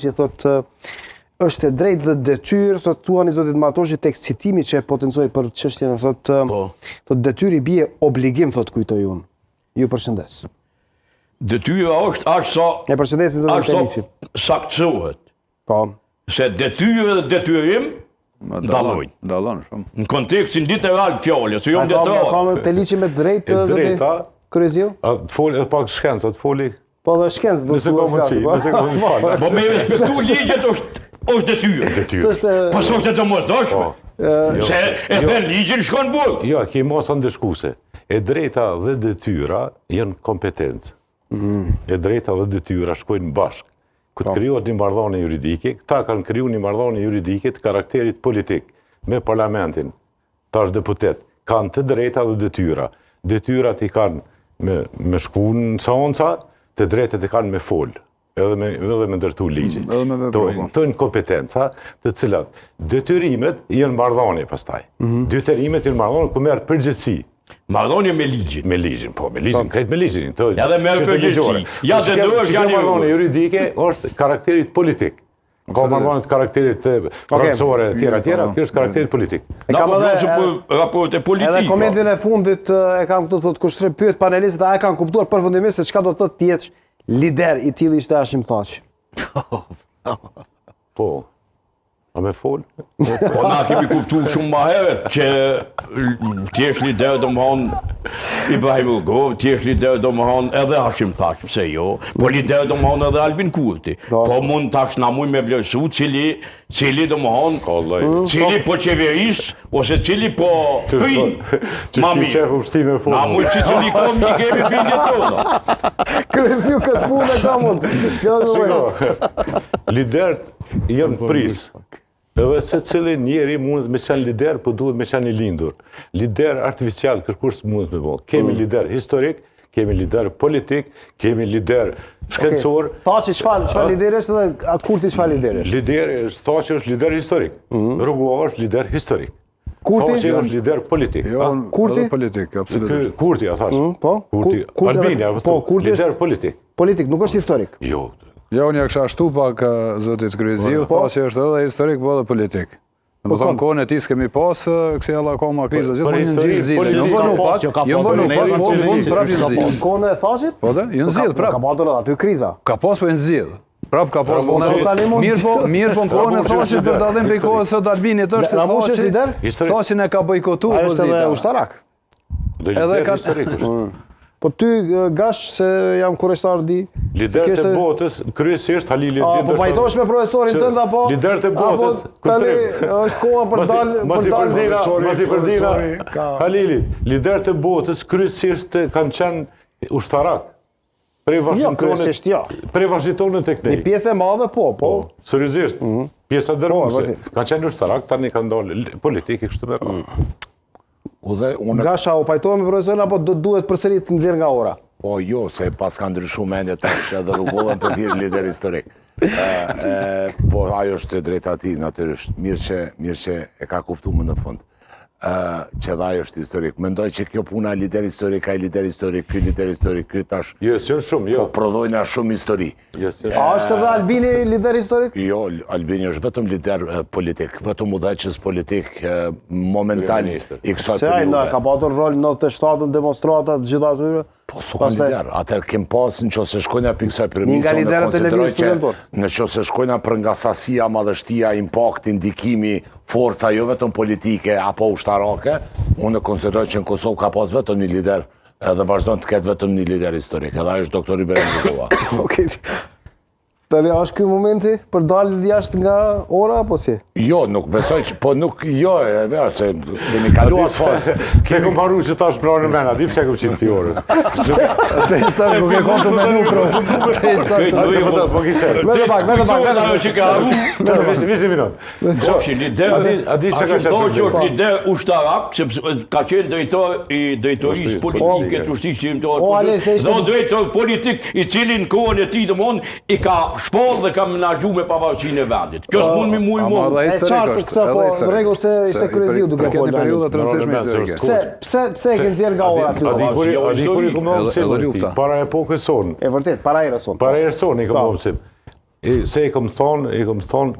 që thotë është e drejtë dhe detyrë, thotë tuani zotit Matoshi tek citimi që e potencoi për çështjen, thotë detyri bie obligim, thotë kujtoi unë. Ju përshëndes. Detyra është aq sa E përshëndesin zotin Teliçi. Saktësohet. Po. Se detyrë dhe detyrim dallojnë. Dallon shumë. Në kontekstin literal fjalës, jo letrar. Ka Teliçi me drejtë drejta. Kryezio? Të foli edhe pak shkencë, të foli. Po dhe shkencë do Nëse ka mundësi, nëse ka mundësi. Po me respektu ligjet është detyrë. Po s'është e domosdoshme. Se e thën ligjin shkon burg. Jo, ke mos ndeshkuese. E drejta dhe detyra janë kompetencë. E drejta dhe detyra shkojnë bashkë. Kur krijohet një marrëdhënie juridike, këta kanë krijuar një marrëdhënie juridike të karakterit politik me parlamentin. Tash deputet kanë të drejta dhe detyra. Detyrat i kanë me shku në seanca, të drejtat i kanë me fol, edhe me ndërtu ligje. Të në kompetenca, të cilat detyrimet janë marrëdhënie pastaj. Detyrimet janë marrëdhënie ku merr përgjegjësi. Marrëdhënie me ligjin. Me ligjin, po, me ligjin, krejt me ligjin. Ja dhe merr përgjegjësi. Ja dhe duhet janë marrëdhënie juridike është karakterit politik. Ka marrëdhënie të karakterit praktësore tjera, kjo është karakterit politik. Na po flasim për raporte politike. Edhe komentin e fundit e kam këtu thotë kushtrim pyet panelistët, a e kanë kuptuar përfundimisht se çka do të thotë të jesh lider I tillë ishte Hashim Thaçi. Po. A me fol? Po na kemi kuptuar shumë më herët që t'jesh lider domthon Ibrahim Rugov, t'jesh lider domthon edhe Hashim Thaçi, pse jo? Po lider domthon edhe Albin Kurti. Po mund tash na muj me vlerësu cili domthon cili po qeveris ose cili po prin. Mami. Na muj cili kom I kemi bindje tona. Kryesiu këtë punë ka mund. Liderët janë pris. Edhe se cilin njeri mundet me qenë lider, po duhet me qenë I lindur. Lider artificial kërkush mundet me bëjë. Kemi lider historik, kemi lider politik, kemi lider shkencor. Thaçi çfarë lideri është dhe Kurti çfarë lideri është? Lideri është Thaçi është lider historik. Rugova është lider historik. Thaçi është lider politik. Kurti politik, absolutisht. Kurti, a thash. Po. Albania, Kurti lider politik. Politik, nuk është historik. Jo. Ja, unë ja kësha ashtu pak zotit Kryesiu, Thaçi është edhe historik, po edhe politik. Në më thonë kohën e ti s'kemi pas, kësi alla akoma kriza, gjithë më një nëzirë zilë. Jënë vënu pak, jënë vënu pak, po në vënë prap jënë zilë. Kohën e Thaçit? Po dhe, jënë zilë prap. Ka patër aty kriza. Ka pas po jënë zilë. Prap ka pas po mirë po në kohën e Thaçit për dalim për kohën sot Albinit është se Thaçin e ka bojkotu opozita. A është ushtarak? Lider historik është. Po ty gash se jam kurreshtar di. Liderët e botës kryesisht Halili Edin. Po pajtohesh me profesorin tënd apo? Liderët e botës kushtrim. Është koha për dalë. Mos I përzina Halili. Liderët e botës kryesisht kanë qenë ushtarak. Prej Washingtonit. Prej Washingtonit tek ne. Një pjesë e madhe po. Seriozisht. Pjesa dërmuese. Kanë qenë ushtarak, tani kanë dalë politikë kështu me radhë. Gasha, o pajtohet me profesorin apo do duhet përsëri të nxjerr nga ora? Po jo, se pas ka ndryshuar mendja tash edhe Rugovën për thirr lider historik. Po ajo është e drejta e tij natyrisht. Mirë që e ka kuptuar më në fund. Që dhe ajo është historik. Mendoj që kjo puna lider historik, ai lider historik, ky lider historik, ky tash. Jo, janë shumë, jo. Po prodhojnë shumë histori. A është edhe Albini lider historik? Jo, Albini është vetëm lider politik, vetëm udhëheqës politik momentan I kësaj periudhe. Se ai ka patur rol në 97 demonstrata të gjitha atyre. Po s'kon lider, atëherë kem pas nëse shkojna për kësaj premise. Nga liderët e lëvizjes studentor. Nëse shkojna për nga sasia, madhështia, impakti, ndikimi, forca jo vetëm politike apo ushtarake, unë konsideroj që në Kosovë ka pas vetëm një lider edhe vazhdon të ketë vetëm një lider historik, edhe ai është doktor Ibrahim Rugova. Okej. Tani është ky momenti për dalë jashtë nga ora apo si? Jo, nuk besoj që, po nuk, jo, se kemi kaluar fazë. Se kom harru që tash pranë në mena, di pse kom qenë pi orës. Te ishta nuk e kontë me nuk, Po kisher. Me të pak. Ajo që ka harru. Vishë minut. Shoqi, është lider ushtarak, sepse ka qenë drejtor I drejtorisë politike të ushtrisë qendrore. Dhe drejtor politik I cili në kohën e tij domthon I ka shpall dhe ka menaxhuar me pavarësinë e vendit. Kjo s'mund mi muj. E qartë kësa po, në rregull se ishte Kryesiu duke folur. Në periudha të rëndësishme historike. Pse e ke nxjerr nga ora aty? A di kur I komo para epokës sonë. E vërtet, para erës sonë. Para erës sonë I komo Se e kom thonë,